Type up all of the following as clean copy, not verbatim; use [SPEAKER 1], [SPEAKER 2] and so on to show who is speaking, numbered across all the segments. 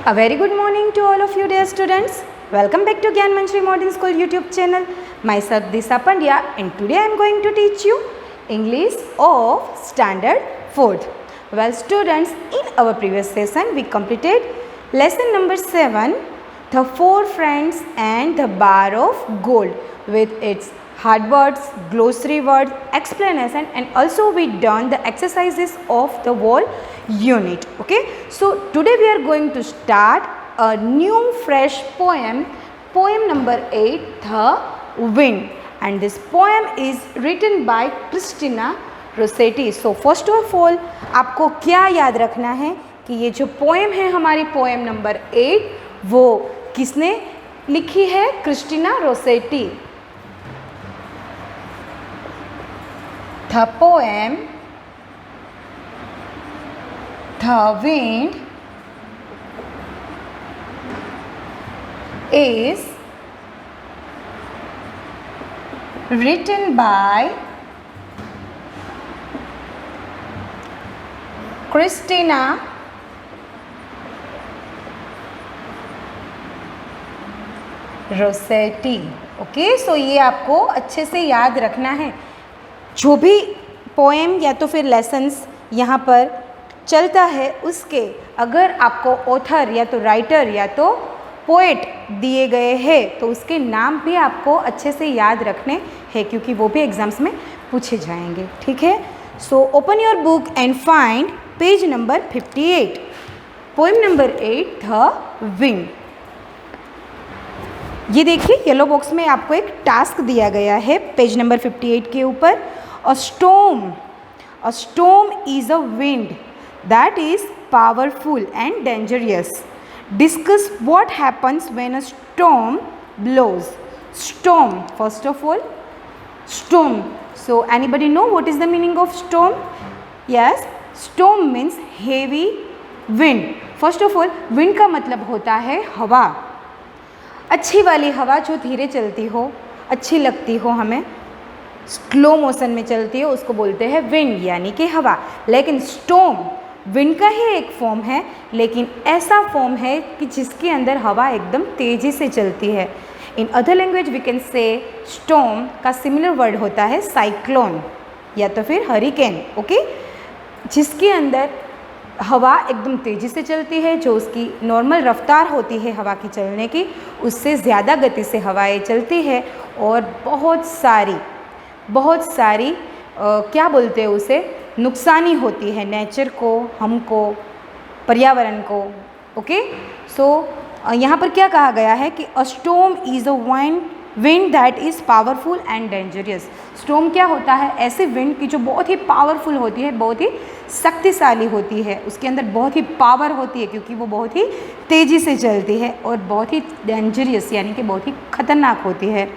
[SPEAKER 1] A very good morning to all of you dear students. Welcome back to Gyan Manshri Modern School YouTube channel. Myself Disha Pandya and today I am going to teach you English of Standard 4th. Well students, in our previous session we completed lesson number 7, The Four Friends and the Bar of Gold, with its hard words, glossary words, explanation, and also we done the exercises of the whole unit. Okay, so today we are going to start a new fresh poem number 8, The Wind, and this poem is written by Christina Rossetti. So first of all आपको क्या याद रखना है कि ये जो poem है हमारी पोएम नंबर 8 वो किसने लिखी है? Christina Rossetti. The poem The Wind is written by Christina Rossetti. Okay, so ये आपको अच्छे से याद रखना है. जो भी पोएम या तो फिर लेसन्स यहाँ पर चलता है उसके अगर आपको ऑथर या तो राइटर या तो पोएट दिए गए हैं तो उसके नाम भी आपको अच्छे से याद रखने हैं क्योंकि वो भी एग्ज़ाम्स में पूछे जाएंगे. ठीक है, so open your book and find page number 58. Poem number 8, the wind. ये देखिए येलो बॉक्स में आपको एक टास्क दिया गया है पेज नंबर 58 के ऊपर. A storm is a wind that is powerful and dangerous. Discuss what happens when a storm blows. Storm, first of all, storm. So anybody know what is the meaning of storm? Yes, storm means heavy wind. First of all, wind का मतलब होता है हवा, अच्छी वाली हवा जो धीरे चलती हो, अच्छी लगती हो, हमें स्लो मोशन में चलती है, उसको बोलते हैं विंड यानी कि हवा. लेकिन स्टॉर्म विंड का ही एक फॉर्म है, लेकिन ऐसा फॉर्म है कि जिसके अंदर हवा एकदम तेज़ी से चलती है. In other language we can say storm का सिमिलर वर्ड होता है साइक्लोन या तो फिर हरिकेन. ओके, जिसके अंदर हवा एकदम तेज़ी से चलती है, जो उसकी नॉर्मल रफ्तार होती है हवा की चलने की उससे ज़्यादा गति से हवाएं चलती है और बहुत सारी क्या बोलते हैं उसे, नुकसानी होती है नेचर को, हमको, पर्यावरण को. ओके, सो यहाँ पर क्या कहा गया है कि अ storm is a wind that is powerful and dangerous. Storm क्या होता है? ऐसे विंड की जो बहुत ही पावरफुल होती है, बहुत ही शक्तिशाली होती है, उसके अंदर बहुत ही पावर होती है क्योंकि वो बहुत ही तेज़ी से चलती है, और बहुत ही डेंजरियस यानी कि बहुत ही खतरनाक होती है.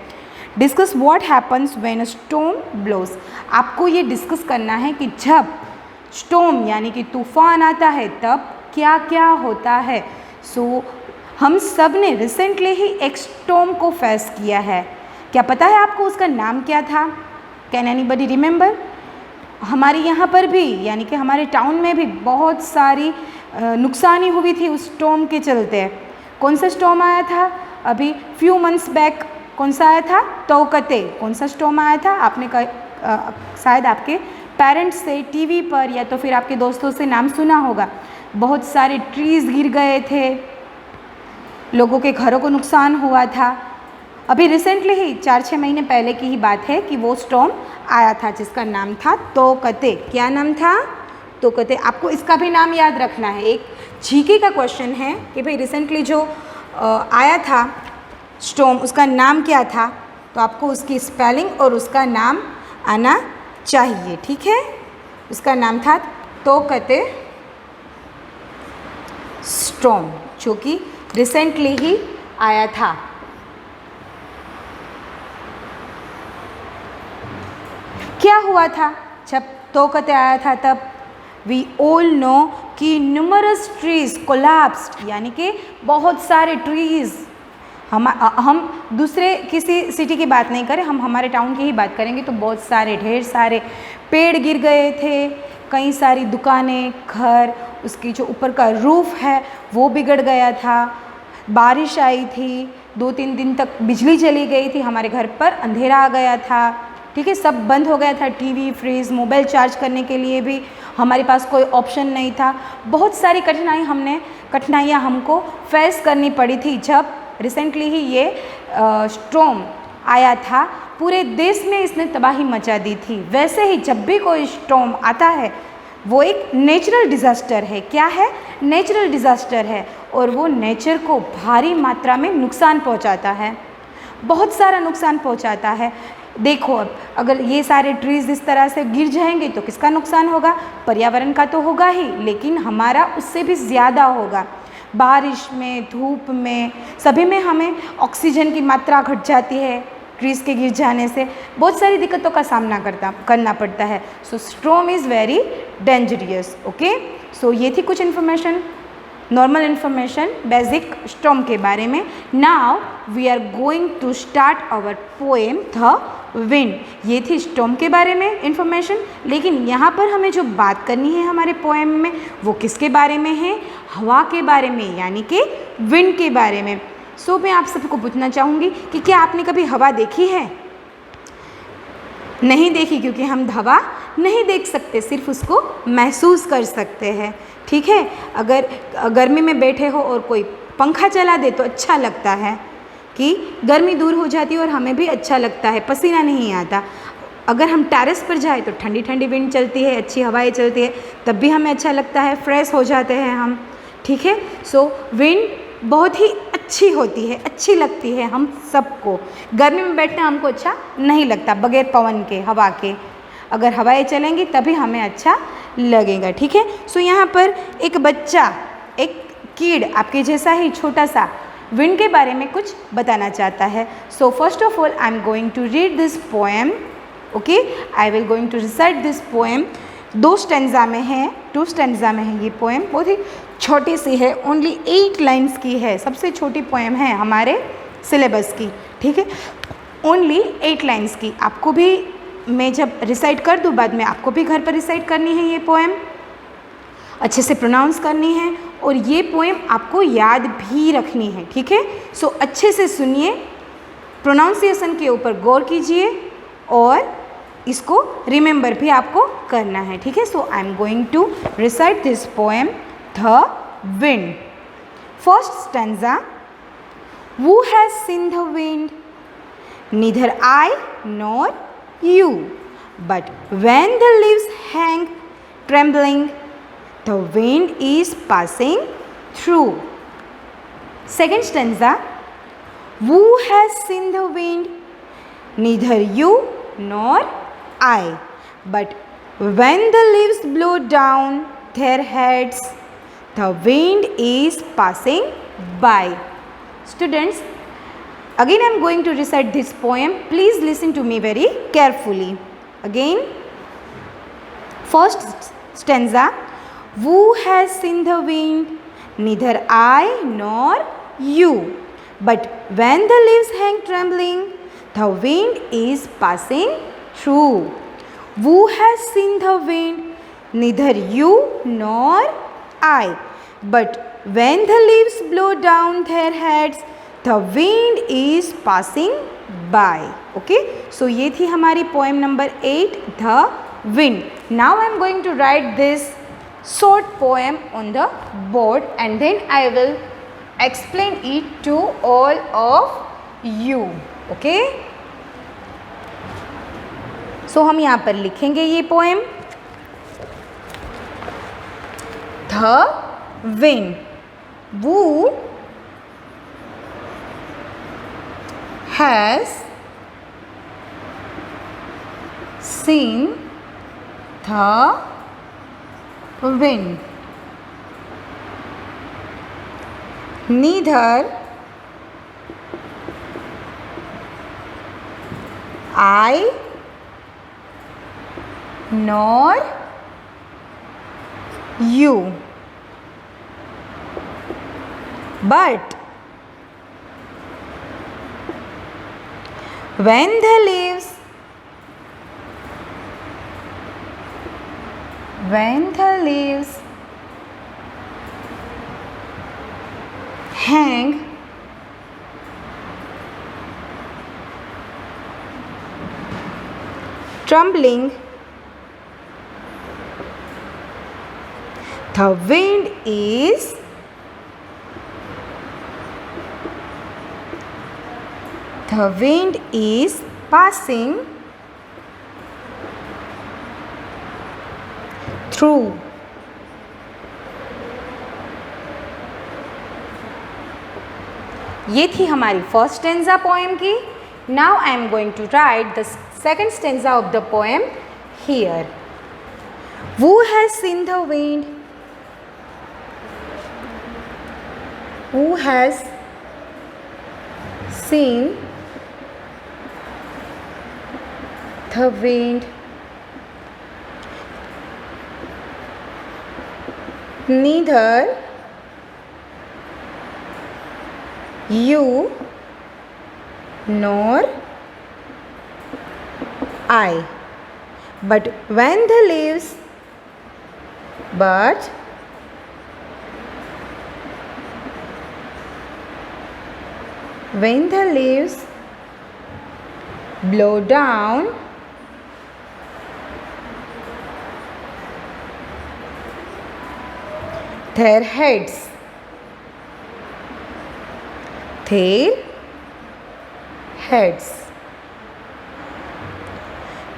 [SPEAKER 1] Discuss what happens when a storm blows. आपको ये डिस्कस करना है कि जब स्टॉर्म यानी कि तूफान आता है तब क्या क्या होता है. सो हम सब ने रिसेंटली ही एक स्टॉर्म को फेस किया है. क्या पता है आपको उसका नाम क्या था? Can anybody remember? हमारे यहाँ पर भी यानी कि हमारे टाउन में भी बहुत सारी नुकसानी हुई थी उस स्टॉर्म के चलते. कौन सा स्टॉर्म आया था अभी फ्यू मंथ्स बैक? कौन सा आया था? तोकते. कौन सा स्टॉर्म आया था? आपने शायद आपके पेरेंट्स से टीवी पर या तो फिर आपके दोस्तों से नाम सुना होगा. बहुत सारे ट्रीज़ गिर गए थे, लोगों के घरों को नुकसान हुआ था. अभी रिसेंटली ही 4-6 महीने पहले की ही बात है कि वो स्टॉर्म आया था जिसका नाम था तोकते. क्या नाम था? तोकते. आपको इसका भी नाम याद रखना है. एक जीके का क्वेश्चन है कि भाई रिसेंटली जो आया था स्टॉर्म उसका नाम क्या था, तो आपको उसकी स्पेलिंग और उसका नाम आना चाहिए. ठीक है, उसका नाम था तोकते स्टॉर्म जो कि रिसेंटली ही आया था. क्या हुआ था जब तोकते आया था? तब वी ऑल नो कि न्यूमरस ट्रीज कोलैप्स्ड यानी कि बहुत सारे ट्रीज़, हम दूसरे किसी सिटी की बात नहीं करें, हम हमारे टाउन की ही बात करेंगे तो बहुत सारे ढेर सारे पेड़ गिर गए थे, कई सारी दुकानें, घर, उसकी जो ऊपर का रूफ है वो बिगड़ गया था। बारिश आई थी, 2-3 दिन तक बिजली चली गई थी, हमारे घर पर अंधेरा आ गया था। ठीक है, सब बंद हो गया था, टीवी, फ्रिज, मोबाइल चार्ज करने के लिए भी हमारे पास कोई ऑप्शन नहीं था। बहुत सारी कठिनाइयाँ हमको फेस करनी पड़ी थी जब रिसेंटली ही ये स्टॉर्म आया था। पूरे देश में इसने तबाही मचा दी थी। वैसे ही जब भी कोई स्टॉर्म आता है वो एक नेचुरल डिज़ास्टर है। क्या है? नेचुरल डिज़ास्टर है, और वो नेचर को भारी मात्रा में नुकसान पहुंचाता है, बहुत सारा नुकसान पहुंचाता है। देखो, अब अगर ये सारे ट्रीज़ इस तरह से गिर जाएंगे तो किसका नुकसान होगा? पर्यावरण का तो होगा ही, लेकिन हमारा उससे भी ज़्यादा होगा। बारिश में, धूप में, सभी में हमें ऑक्सीजन की मात्रा घट जाती है। ट्रीज़ के गिर जाने से बहुत सारी दिक्कतों का सामना करना पड़ता है। So storm is very dangerous. Okay, so ये थी कुछ information, normal information basic storm के बारे में। Now we are going to start our poem the wind. ये थी स्टॉर्म के बारे में इन्फॉर्मेशन, लेकिन यहाँ पर हमें जो बात करनी है हमारे पोएम में वो किसके बारे में है? हवा के बारे में, यानी कि विंड के बारे में। सो मैं आप सबको पूछना चाहूँगी कि क्या आपने कभी हवा देखी है? नहीं देखी, क्योंकि हम हवा नहीं देख सकते, सिर्फ उसको महसूस कर सकते हैं। ठीक है, अगर गर्मी में बैठे हो और कोई पंखा चला दे तो अच्छा लगता है कि गर्मी दूर हो जाती है और हमें भी अच्छा लगता है, पसीना नहीं आता। अगर हम टेरेस पर जाए तो ठंडी ठंडी विंड चलती है, अच्छी हवाएं चलती है, तब भी हमें अच्छा लगता है, फ्रेश हो जाते हैं हम। ठीक है, सो विंड बहुत ही अच्छी होती है, अच्छी लगती है हम सबको। गर्मी में बैठना हमको अच्छा नहीं लगता बगैर पवन के, हवा के। अगर हवाएं चलेंगी तभी हमें अच्छा लगेगा। ठीक है, सो यहाँ पर एक बच्चा, एक कीड़ आपके जैसा ही छोटा सा विंड के बारे में कुछ बताना चाहता है। So first of all I am going to read this poem. Okay, I will going to recite this poem. 2 stanza में है, 2 स्टैंजा में है ये पोएम। बहुत ही छोटी सी है, ओनली 8 लाइन्स की है, सबसे छोटी पोएम है हमारे सिलेबस की। ठीक है, ओनली 8 लाइन्स की। आपको भी मैं जब रिसाइट कर दूँ बाद में, आपको भी घर पर रिसाइट करनी है ये पोएम, अच्छे से प्रोनाउंस करनी है, और ये पोएम आपको याद भी रखनी है। ठीक है, सो अच्छे से सुनिए, प्रोनाउंसिएशन के ऊपर गौर कीजिए, और इसको रिमेंबर भी आपको करना है। ठीक है, so I am going to recite this poem the wind. First stanza, who has seen the wind? Neither I nor you, but when the leaves hang trembling, the wind is passing through. Second stanza, who has seen the wind? Neither you nor I, but when the leaves blow down their heads, the wind is passing by. Students, again I am going to recite this poem. Please listen to me very carefully. Again, first stanza, who has seen the wind? Neither I nor you, but when the leaves hang trembling, the wind is passing through. Who has seen the wind? Neither you nor I, but when the leaves blow down their heads, the wind is passing by. Okay, so ये थी हमारी poem number 8, the wind. Now I am going to write this short poem on the board, and then I will explain it to all of you. Okay, so हम यहाँ पर लिखेंगे ये poem, the wind. Who has seen the wind? Neither I nor you, but when the leaves when the leaves hang trembling, the wind is passing through. ये थी हमारी first stanza poem की. Now I am going to write the second stanza of the poem here. Who has seen the wind? Who has seen the wind? Neither you nor I. But when the leaves blow down their heads,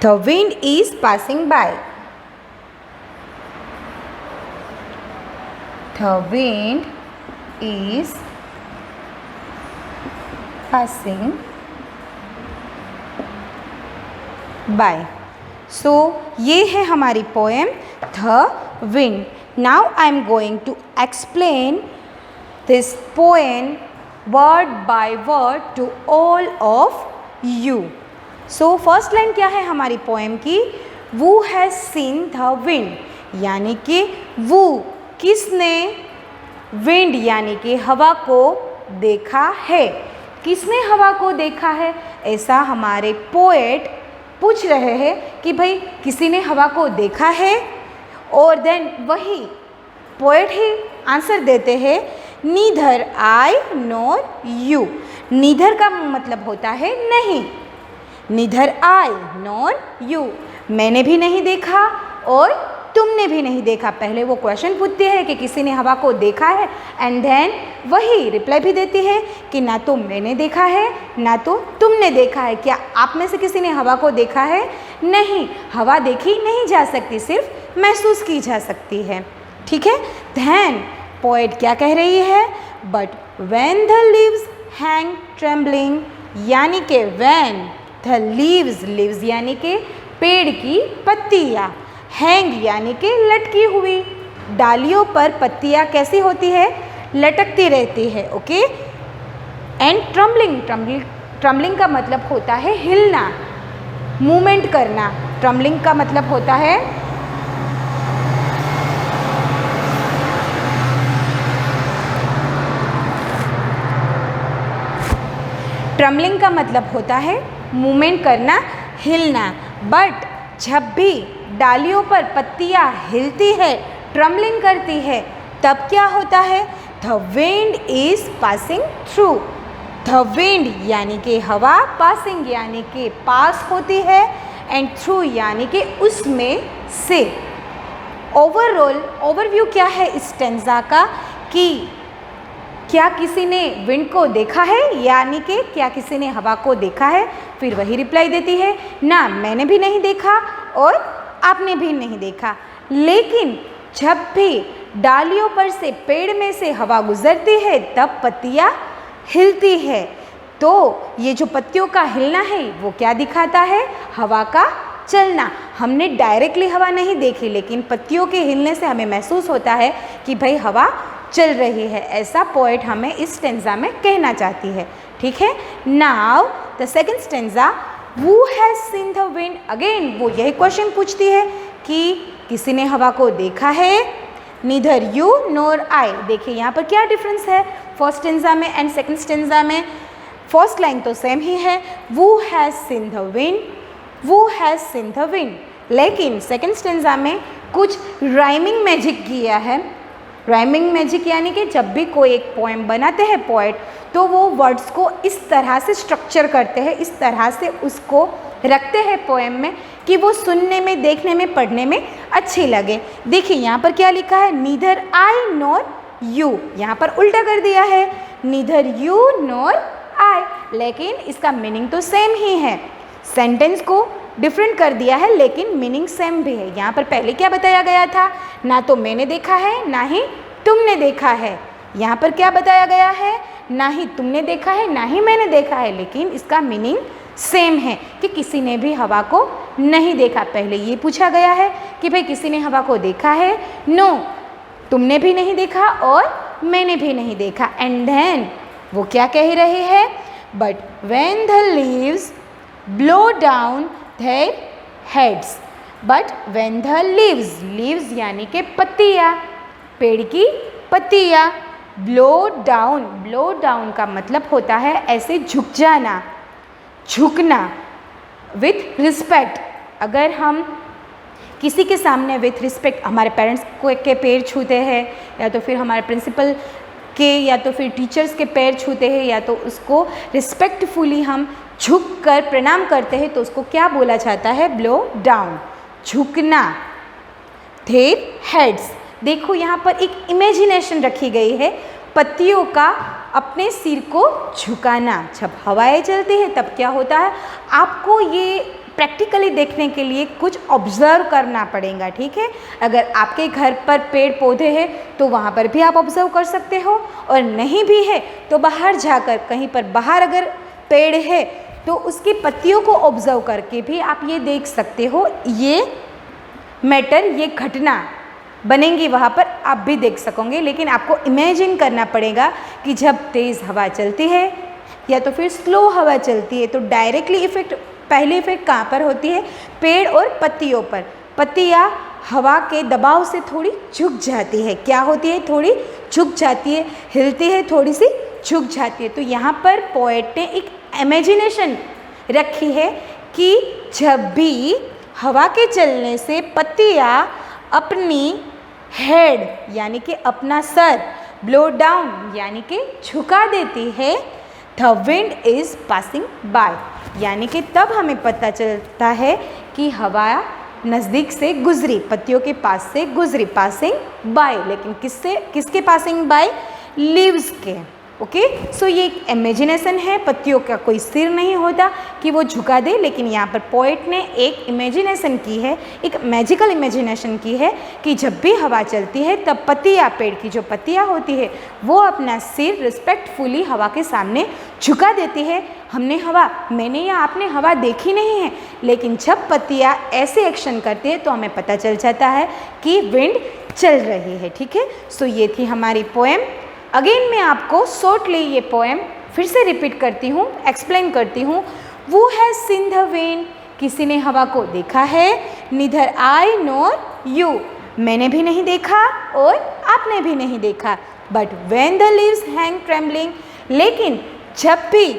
[SPEAKER 1] the wind is passing by. The wind is passing by. So ये है हमारी poem the wind. Now I am going to explain this poem word by word to all of you. So first line क्या है हमारी poem की? Who has seen the wind? यानी कि वो किसने विंड यानी कि हवा को देखा है. किसने हवा को देखा है ऐसा हमारे पोएट पूछ रहे हैं कि भाई किसी ने हवा को देखा है. और देन वही पोएट ही आंसर देते हैं neither I nor you. Neither का मतलब होता है नहीं. नीदर आई नॉर यू, मैंने भी नहीं देखा और तुमने भी नहीं देखा. पहले वो क्वेश्चन पूछती है कि किसी ने हवा को देखा है एंड देन वही रिप्लाई भी देती है कि ना तो मैंने देखा है ना तो तुमने देखा है. क्या आप में से किसी ने हवा को देखा है? नहीं, हवा देखी नहीं जा सकती, सिर्फ महसूस की जा सकती है. ठीक है. देन पोएट क्या कह रही है? But when the leaves hang trembling, यानी कि व्हेन द लीव्स यानी कि पेड़ की पत्तियाँ, हैंग यानी कि लटकी हुई. डालियों पर पत्तियाँ कैसी होती है? लटकती रहती है. ओके. एंड ट्रम्बलिंग का मतलब होता है हिलना, मूवमेंट करना. ट्रम्बलिंग का मतलब होता है ट्रम्बलिंग का मतलब होता है मूवमेंट करना, हिलना. बट जब भी डालियों पर पत्तियाँ हिलती है, ट्रम्बलिंग करती है, तब क्या होता है? The wind is passing through. The wind यानी कि हवा, पासिंग यानी कि पास होती है, एंड थ्रू यानी कि उसमें से. ओवरव्यू क्या है इस स्टेंजा का कि क्या किसी ने विंड को देखा है, यानी कि क्या किसी ने हवा को देखा है. फिर वही रिप्लाई देती है ना, मैंने भी नहीं देखा और आपने भी नहीं देखा. लेकिन जब भी डालियों पर से, पेड़ में से हवा गुजरती है, तब पत्तियाँ हिलती है. तो ये जो पत्तियों का हिलना है वो क्या दिखाता है? हवा का चलना. हमने डायरेक्टली हवा नहीं देखी, लेकिन पत्तियों के हिलने से हमें महसूस होता है कि भाई हवा चल रही है. ऐसा पोएट हमें इस स्टेंजा में कहना चाहती है. ठीक है. Now the second stanza, who has seen the wind. Again वो यही क्वेश्चन पूछती है कि किसी ने हवा को देखा है? नीदर यू नोर आई. देखिए यहाँ पर क्या डिफरेंस है फर्स्ट स्टेंजा में एंड सेकेंड स्टेंजा में. फर्स्ट लाइन तो सेम ही है, who has seen the wind, who has seen the wind. लेकिन सेकंड स्टेंजा में कुछ राइमिंग मैजिक किया है। राइमिंग मैजिक यानी कि जब भी कोई एक पोएम बनाते हैं पोएट, तो वो वर्ड्स को इस तरह से स्ट्रक्चर करते हैं, इस तरह से उसको रखते हैं पोएम में कि वो सुनने में, देखने में, पढ़ने में अच्छी लगे। देखिए यहाँ पर क्या लिखा है, नीदर आई नॉर यू, यहाँ पर उल्टा कर दिया है, नीदर यू नॉर आई, लेकिन इसका मीनिंग तो सेम ही है। सेंटेंस को डिफरेंट कर दिया है लेकिन मीनिंग सेम भी है। यहाँ पर पहले क्या बताया गया था, ना तो मैंने देखा है ना ही तुमने देखा है। यहाँ पर क्या बताया गया है, ना ही तुमने देखा है ना ही मैंने देखा है, लेकिन इसका मीनिंग सेम है कि किसी ने भी हवा को नहीं देखा। पहले ये पूछा गया है कि भाई किसी ने हवा को देखा है, नो, तुमने भी नहीं देखा और मैंने भी नहीं देखा। एंड देन वो क्या कह रहे हैं, but when the leaves blow down their heads, but when the leaves यानी कि पत्तियाँ, पेड़ की पत्तियाँ, ब्लो डाउन का मतलब होता है ऐसे झुक जाना, झुकना विथ रिस्पेक्ट। अगर हम किसी के सामने विथ रिस्पेक्ट हमारे पेरेंट्स को के पैर छूते हैं, या तो फिर हमारे प्रिंसिपल के, या तो फिर टीचर्स के पैर छूते हैं, या तो उसको रिस्पेक्टफुली हम झुक कर प्रणाम करते हैं, तो उसको क्या बोला जाता है, ब्लो डाउन, झुकना। देयर हेड्स, देखो यहाँ पर एक इमेजिनेशन रखी गई है, पत्तियों का अपने सिर को झुकाना। जब हवाएं चलती है तब क्या होता है, आपको ये प्रैक्टिकली देखने के लिए कुछ ऑब्ज़र्व करना पड़ेगा, ठीक है। अगर आपके घर पर पेड़ पौधे हैं तो वहाँ पर भी आप ऑब्ज़र्व कर सकते हो, और नहीं भी है तो बाहर जाकर, कहीं पर बाहर अगर पेड़ है तो उसकी पत्तियों को ऑब्ज़र्व करके भी आप ये देख सकते हो, ये मैटर, ये घटना बनेंगी वहाँ पर, आप भी देख सकोगे। लेकिन आपको इमेजिन करना पड़ेगा कि जब तेज़ हवा चलती है या तो फिर स्लो हवा चलती है तो डायरेक्टली इफ़ेक्ट, पहली इफ़ेक्ट कहाँ पर होती है, पेड़ और पत्तियों पर। पत्तियाँ हवा के दबाव से थोड़ी झुक जाती है, क्या होती है, थोड़ी झुक जाती है, हिलती है, थोड़ी सी झुक जाती है। तो यहाँ पर पोएट ने एक इमेजिनेशन रखी है कि जब भी हवा के चलने से पत्तियाँ अपनी हेड यानी कि अपना सर ब्लो डाउन यानी कि झुका देती है, the wind is passing by, यानी कि तब हमें पता चलता है कि हवा नज़दीक से गुजरी, पत्तियों के पास से गुजरी, पासिंग बाय। लेकिन किसके पासिंग बाय, लीव्स के। ओके, सो ये एक इमेजिनेशन है, पत्तियों का कोई सिर नहीं होता कि वो झुका दे, लेकिन यहाँ पर पोएट ने एक इमेजिनेशन की है, एक मैजिकल इमेजिनेशन की है कि जब भी हवा चलती है तब पत्तियाँ, पेड़ की जो पत्तियाँ होती है वो अपना सिर रिस्पेक्टफुली हवा के सामने झुका देती है। मैंने या आपने हवा देखी नहीं है, लेकिन जब पत्तियाँ ऐसे एक्शन करती है तो हमें पता चल जाता है कि विंड चल रही है, ठीक है। सो ये थी हमारी पोएम। अगेन मैं आपको शॉर्टली ये पोएम फिर से रिपीट करती हूँ, एक्सप्लेन करती हूँ। वो हैज़ सीन द विंड, किसी ने हवा को देखा है, नीदर आई नॉर यू, मैंने भी नहीं देखा और आपने भी नहीं देखा, but when the leaves hang trembling, लेकिन जब भी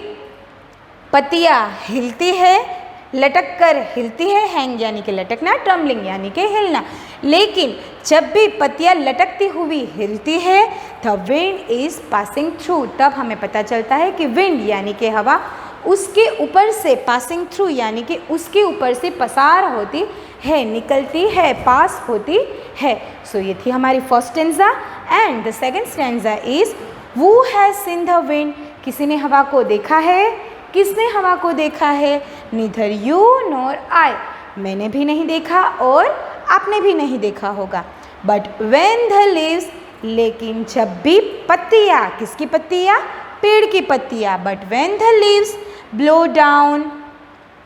[SPEAKER 1] पत्तियाँ हिलती है, लटक कर हिलती है, हैंग यानी कि लटकना, ट्रम्बलिंग यानी कि हिलना, लेकिन जब भी पत्तियाँ लटकती हुई हिलती है, the wind is passing through, तब हमें पता चलता है कि विंड यानी कि हवा उसके ऊपर से, पासिंग थ्रू यानी कि उसके ऊपर से पसार होती है, निकलती है, पास होती है। सो ये थी हमारी first stanza. And the second stanza is वो हैज़ सीन द विंड, किसी ने हवा को देखा है, किसने हवा को देखा है, नीदर यू नॉर आई, मैंने भी नहीं देखा और आपने भी नहीं देखा होगा, बट व्हेन द लीव्स, लेकिन जब भी पत्तियाँ, किसकी पत्तियाँ, पेड़ की पत्तियाँ, but when the leaves blow down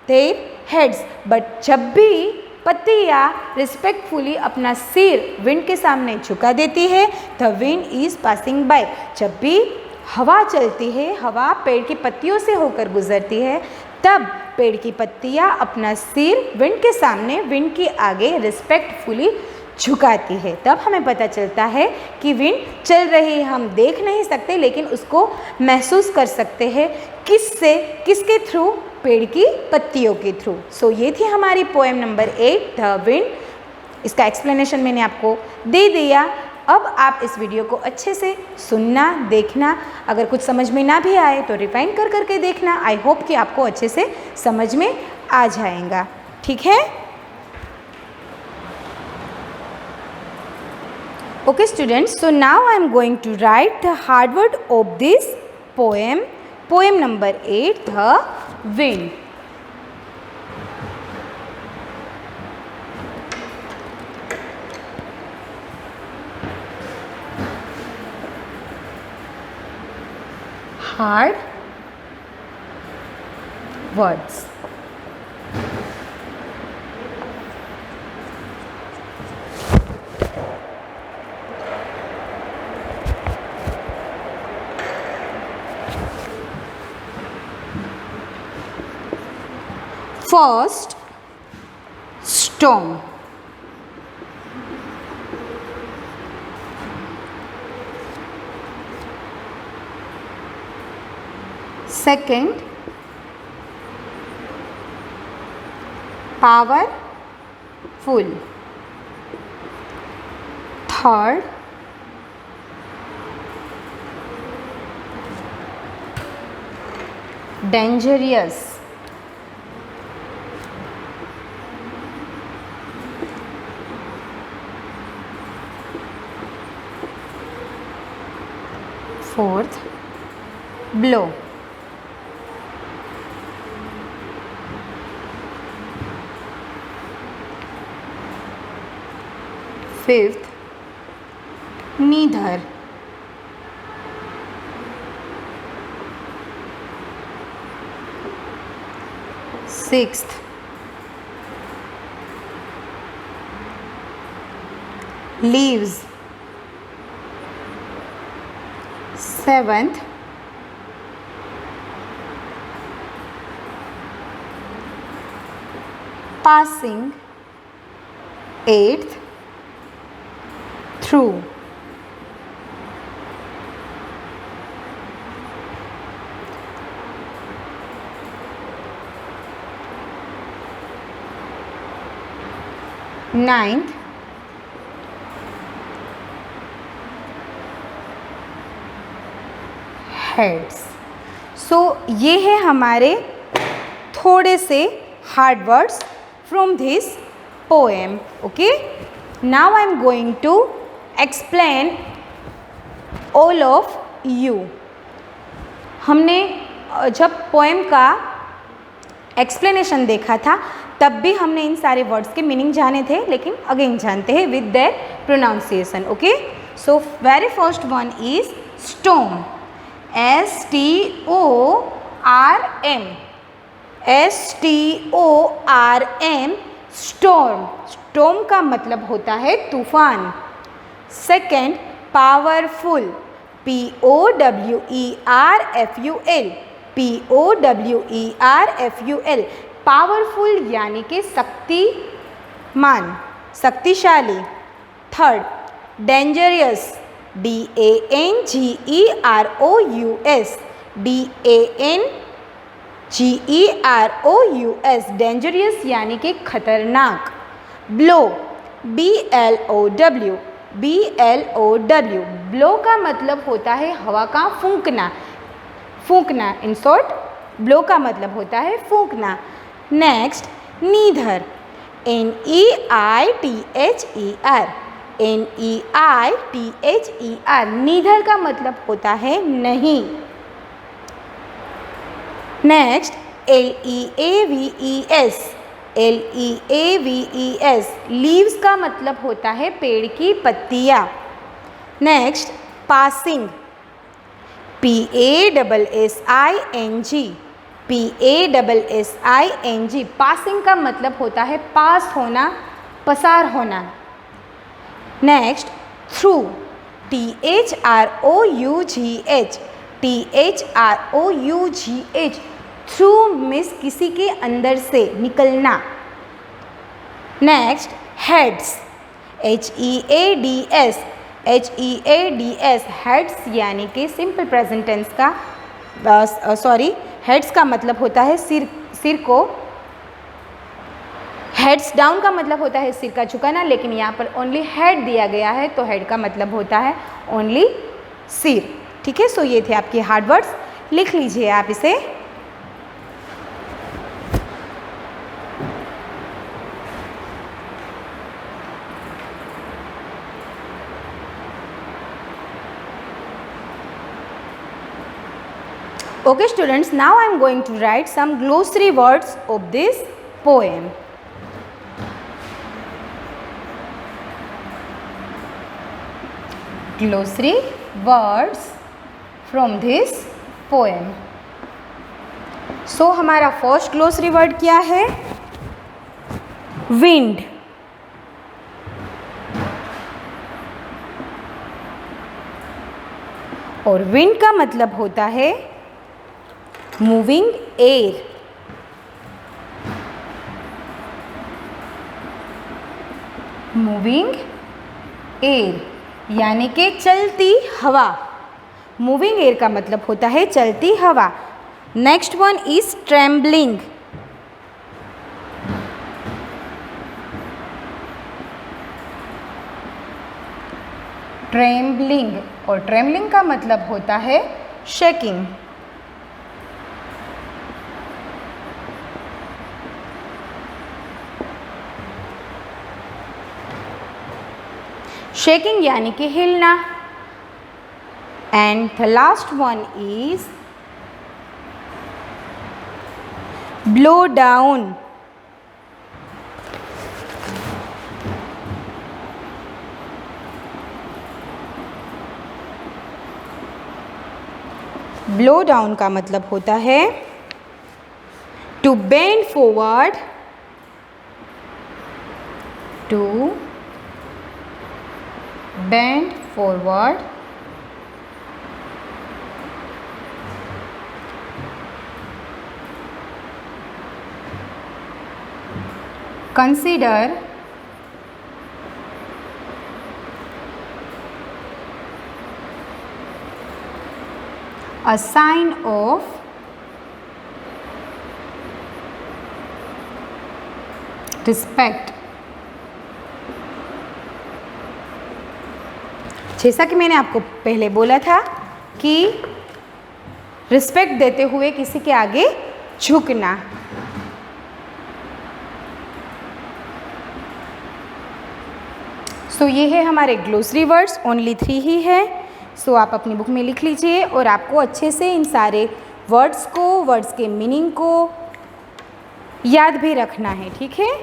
[SPEAKER 1] their heads, but जब भी पत्तियाँ रिस्पेक्टफुली अपना सिर विंड के सामने झुका देती है, the wind is passing by, जब भी हवा चलती है, हवा पेड़ की पत्तियों से होकर गुजरती है, तब पेड़ की पत्तियाँ अपना सिर विंड के सामने, विंड के आगे रिस्पेक्टफुली झुकाती है, तब हमें पता चलता है कि विंड चल रही है। हम देख नहीं सकते लेकिन उसको महसूस कर सकते हैं। किससे? किसके थ्रू? पेड़ की पत्तियों के थ्रू। सो ये थी हमारी पोएम नंबर 8 द विंड। इसका एक्सप्लेनेशन मैंने आपको दे दिया। अब आप इस वीडियो को अच्छे से सुनना, देखना। अगर कुछ समझ में ना भी आए तो रिवाइंड कर करके देखना। आई होप कि आपको अच्छे से समझ में आ जाएगा। ठीक है? Okay students, so now I am going to write the hard word of this poem. Poem number 8, The Wind. Hard words. First, storm. Second, powerful. Third, dangerous. Fourth, blow. Fifth, neither. Sixth, leaves. Seventh, passing. Eighth, through. Ninth, heads. So ये है हमारे थोड़े से hard words from this poem. Okay, now I am going to explain all of you. हमने जब poem का explanation देखा था तब भी हमने इन सारे वर्ड्स के मीनिंग जाने थे, लेकिन अगेन जानते हैं with their pronunciation. Okay, so very first one is storm. STORM, STORM, storm. Storm का मतलब होता है तूफान। Second, powerful, POWERFUL, POWERFUL, powerful यानी कि शक्तिमान, शक्तिशाली। Third, dangerous, DANGEROUS, DANGEROUS, dangerous यानी कि खतरनाक। ब्लो, BLOW, BLOW, ब्लो का मतलब होता है हवा का फूंकना, फूंकना। इन शॉर्ट, ब्लो का मतलब होता है फूंकना। नेक्स्ट, नीधर, NEITHER, NEITHER, नीधर का मतलब होता है नहीं। नेक्स्ट, LEAVES, LEAVES, लीव्स का मतलब होता है पेड़ की पत्तियाँ। Next, passing, PASSING, PASSING, passing का मतलब होता है पास होना, पसार होना। Next, through, THROUGH, THROUGH, through means किसी के अंदर से निकलना। Next, heads, HEADS, HEADS, heads यानी कि सिंपल प्रेजेंट टेंस का हेड्स का मतलब होता है सिर को, हेड्स डाउन का मतलब होता है सिर का झुकाना, लेकिन यहाँ पर ओनली हेड दिया गया है तो हेड का मतलब होता है ओनली सिर। ठीक है, सो ये थे आपके हार्ड वर्ड्स, लिख लीजिए आप इसे। Okay students, now I am going to write some glossary words of this poem. Glossary words from this poem. So हमारा फर्स्ट ग्लोसरी वर्ड क्या है? विंड। और विंड का मतलब होता है मूविंग एयर। मूविंग एयर यानी कि चलती हवा। मूविंग एयर का मतलब होता है चलती हवा। Next one is trembling. Trembling, और ट्रेम्बलिंग का मतलब होता है शेकिंग। शेकिंग यानी कि हिलना। And the last one is blow down. Blow down का मतलब होता है to bend forward, to bend forward, consider a sign of respect। जैसा कि मैंने आपको पहले बोला था कि रिस्पेक्ट देते हुए किसी के आगे झुकना। सो ये है हमारे ग्लोसरी वर्ड्स, ओनली 3 ही है। सो आप अपनी बुक में लिख लीजिए और आपको अच्छे से इन सारे वर्ड्स को, वर्ड्स के मीनिंग को याद भी रखना है। ठीक है,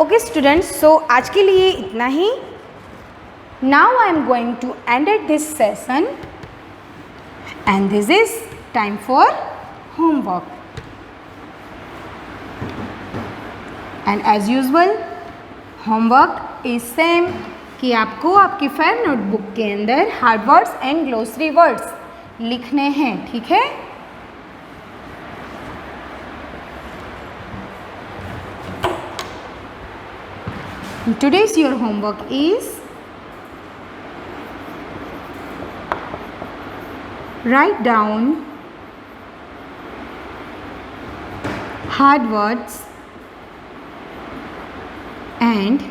[SPEAKER 1] ओके स्टूडेंट्स, सो आज के लिए इतना ही। Now I am going to end at this session and this is time for homework. And as usual homework is same कि आपको आपकी फेयर नोटबुक के अंदर hard words and glossary words लिखने हैं। ठीक है, today's your homework is write down hard words and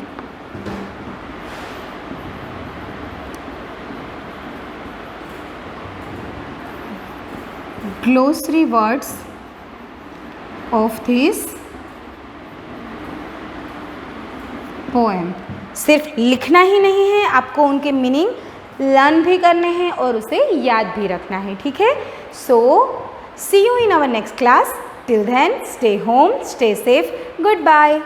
[SPEAKER 1] glossary words of this poem. सिर्फ लिखना ही नहीं है, आपको उनके मीनिंग लर्न भी करने हैं और उसे याद भी रखना है। ठीक है, so see you in our next class. Till then stay home, stay safe, good bye.